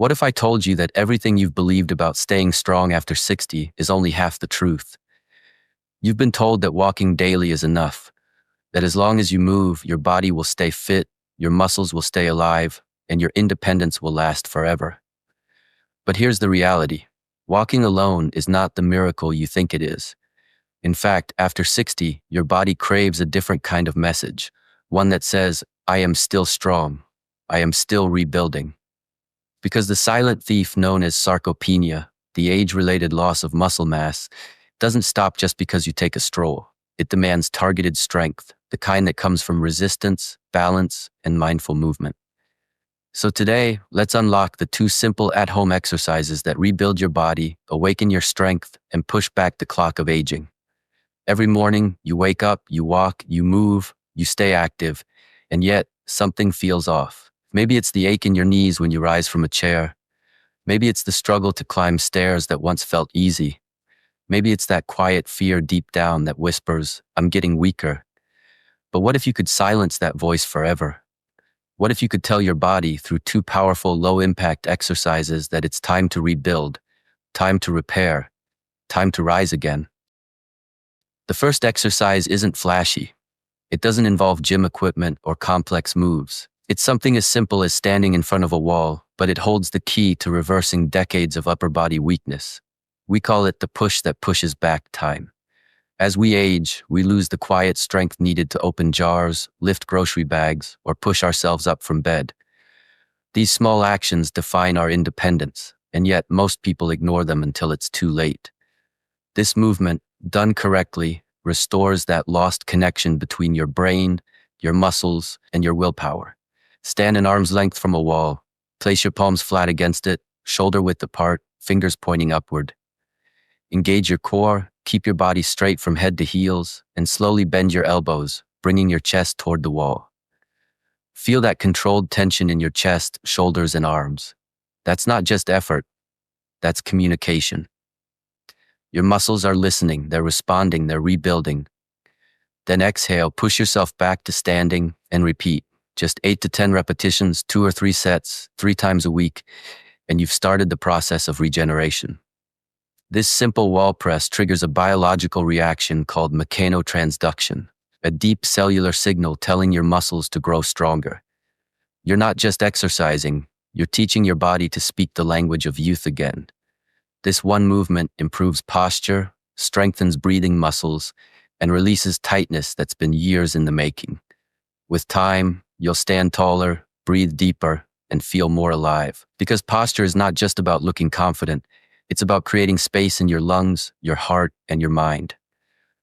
What if I told you that everything you've believed about staying strong after 60 is only half the truth? You've been told that walking daily is enough, that as long as you move, your body will stay fit, your muscles will stay alive, and your independence will last forever. But here's the reality. Walking alone is not the miracle you think it is. In fact, after 60, your body craves a different kind of message, one that says, I am still strong, I am still rebuilding. Because the silent thief known as sarcopenia, the age-related loss of muscle mass, doesn't stop just because you take a stroll. It demands targeted strength, the kind that comes from resistance, balance, and mindful movement. So today, let's unlock the 2 simple at-home exercises that rebuild your body, awaken your strength, and push back the clock of aging. Every morning, you wake up, you walk, you move, you stay active, and yet something feels off. Maybe it's the ache in your knees when you rise from a chair. Maybe it's the struggle to climb stairs that once felt easy. Maybe it's that quiet fear deep down that whispers, I'm getting weaker. But what if you could silence that voice forever? What if you could tell your body through 2 powerful low-impact exercises that it's time to rebuild, time to repair, time to rise again? The first exercise isn't flashy. It doesn't involve gym equipment or complex moves. It's something as simple as standing in front of a wall, but it holds the key to reversing decades of upper body weakness. We call it the push that pushes back time. As we age, we lose the quiet strength needed to open jars, lift grocery bags, or push ourselves up from bed. These small actions define our independence, and yet most people ignore them until it's too late. This movement, done correctly, restores that lost connection between your brain, your muscles, and your willpower. Stand an arm's length from a wall. Place your palms flat against it, shoulder width apart, fingers pointing upward. Engage your core, keep your body straight from head to heels, and slowly bend your elbows, bringing your chest toward the wall. Feel that controlled tension in your chest, shoulders, and arms. That's not just effort, that's communication. Your muscles are listening, they're responding, they're rebuilding. Then exhale, push yourself back to standing, and repeat. Just 8 to 10 repetitions, 2 or 3 sets, 3 times a week, and you've started the process of regeneration. This simple wall press triggers a biological reaction called mechanotransduction, a deep cellular signal telling your muscles to grow stronger. You're not just exercising, you're teaching your body to speak the language of youth again. This one movement improves posture, strengthens breathing muscles, and releases tightness that's been years in the making. With time, you'll stand taller, breathe deeper, and feel more alive. Because posture is not just about looking confident, it's about creating space in your lungs, your heart, and your mind.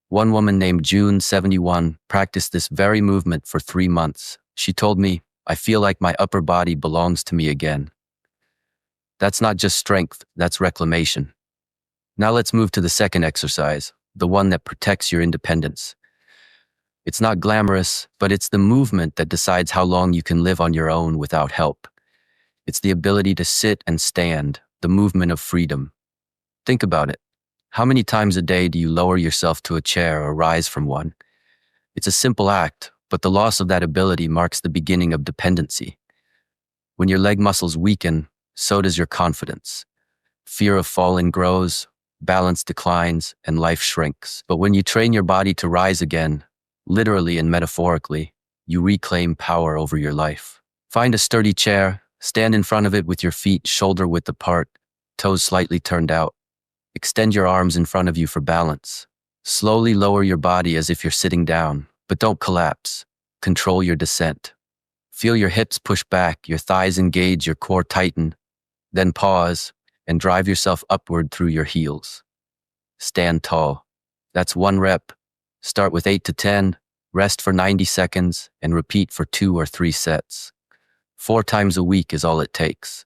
One woman named June, 71, practiced this very movement for 3 months. She told me, I feel like my upper body belongs to me again. That's not just strength, that's reclamation. Now let's move to the second exercise, the one that protects your independence. It's not glamorous, but it's the movement that decides how long you can live on your own without help. It's the ability to sit and stand, the movement of freedom. Think about it. How many times a day do you lower yourself to a chair or rise from one? It's a simple act, but the loss of that ability marks the beginning of dependency. When your leg muscles weaken, so does your confidence. Fear of falling grows, balance declines, and life shrinks. But when you train your body to rise again, literally and metaphorically, you reclaim power over your life. Find a sturdy chair, stand in front of it with your feet shoulder width apart, toes slightly turned out. Extend your arms in front of you for balance. Slowly lower your body as if you're sitting down, but don't collapse. Control your descent. Feel your hips push back, your thighs engage, your core tighten. Then pause and drive yourself upward through your heels. Stand tall. That's 1 rep. Start with 8 to 10, rest for 90 seconds, and repeat for 2 or 3 sets. 4 times a week is all it takes.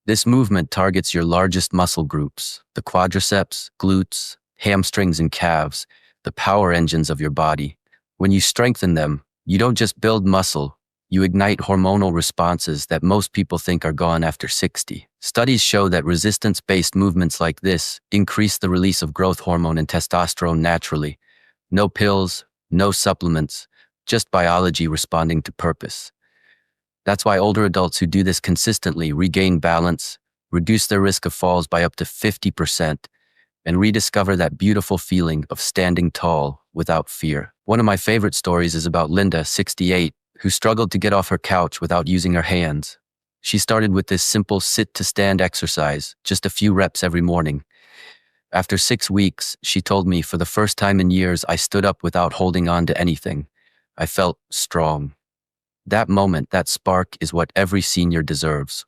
This movement targets your largest muscle groups, the quadriceps, glutes, hamstrings, and calves, the power engines of your body. When you strengthen them, you don't just build muscle, you ignite hormonal responses that most people think are gone after 60. Studies show that resistance-based movements like this increase the release of growth hormone and testosterone naturally. No pills, no supplements, just biology responding to purpose. That's why older adults who do this consistently regain balance, reduce their risk of falls by up to 50%, and rediscover that beautiful feeling of standing tall without fear. One of my favorite stories is about Linda, 68, who struggled to get off her couch without using her hands. She started with this simple sit-to-stand exercise, just a few reps every morning. After 6 weeks, she told me, for the first time in years, I stood up without holding on to anything. I felt strong. That moment, that spark, is what every senior deserves.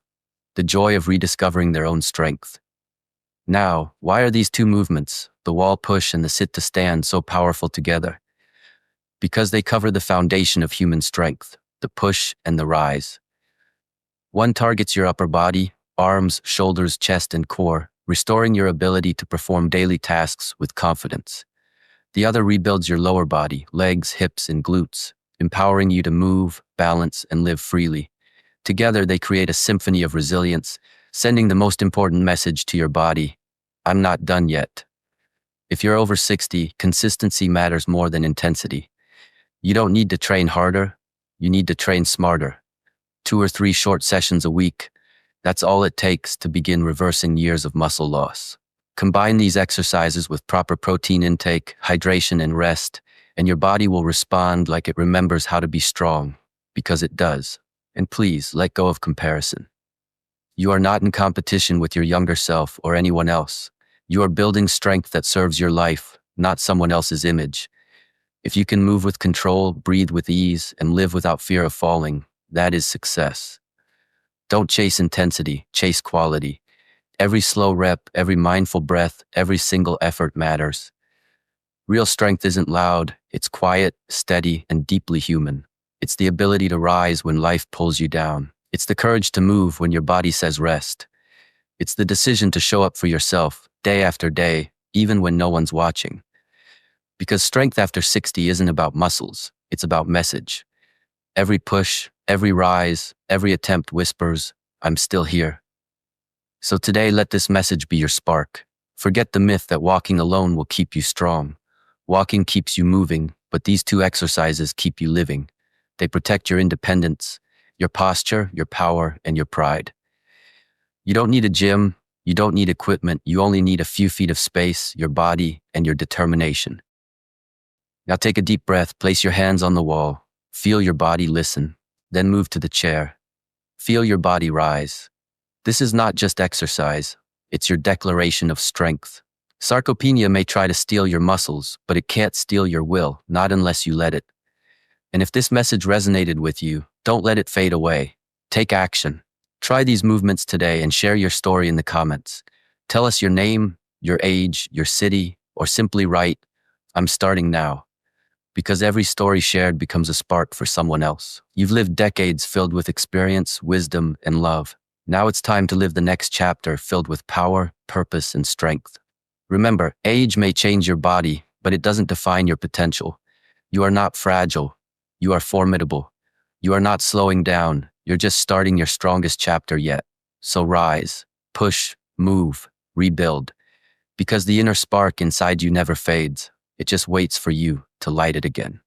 The joy of rediscovering their own strength. Now, why are these two movements, the wall push and the sit to stand, so powerful together? Because they cover the foundation of human strength, the push and the rise. One targets your upper body, arms, shoulders, chest, and core, restoring your ability to perform daily tasks with confidence. The other rebuilds your lower body, legs, hips, and glutes, empowering you to move, balance, and live freely. Together, they create a symphony of resilience, sending the most important message to your body: I'm not done yet. If you're over 60, consistency matters more than intensity. You don't need to train harder, you need to train smarter. 2 or 3 short sessions a week, that's all it takes to begin reversing years of muscle loss. Combine these exercises with proper protein intake, hydration, and rest, and your body will respond like it remembers how to be strong, because it does. And please, let go of comparison. You are not in competition with your younger self or anyone else. You are building strength that serves your life, not someone else's image. If you can move with control, breathe with ease, and live without fear of falling, that is success. Don't chase intensity, chase quality. Every slow rep, every mindful breath, every single effort matters. Real strength isn't loud, it's quiet, steady, and deeply human. It's the ability to rise when life pulls you down. It's the courage to move when your body says rest. It's the decision to show up for yourself, day after day, even when no one's watching. Because strength after 60 isn't about muscles, it's about message. Every push, every rise, every attempt whispers, I'm still here. So today, let this message be your spark. Forget the myth that walking alone will keep you strong. Walking keeps you moving, but these two exercises keep you living. They protect your independence, your posture, your power, and your pride. You don't need a gym, you don't need equipment, you only need a few feet of space, your body, and your determination. Now take a deep breath, place your hands on the wall, feel your body listen, then move to the chair. Feel your body rise. This is not just exercise, it's your declaration of strength. Sarcopenia may try to steal your muscles, but it can't steal your will, not unless you let it. And if this message resonated with you, don't let it fade away. Take action. Try these movements today and share your story in the comments. Tell us your name, your age, your city, or simply write, I'm starting now. Because every story shared becomes a spark for someone else. You've lived decades filled with experience, wisdom, and love. Now it's time to live the next chapter filled with power, purpose, and strength. Remember, age may change your body, but it doesn't define your potential. You are not fragile. You are formidable. You are not slowing down. You're just starting your strongest chapter yet. So rise, push, move, rebuild. Because the inner spark inside you never fades. It just waits for you to light it again.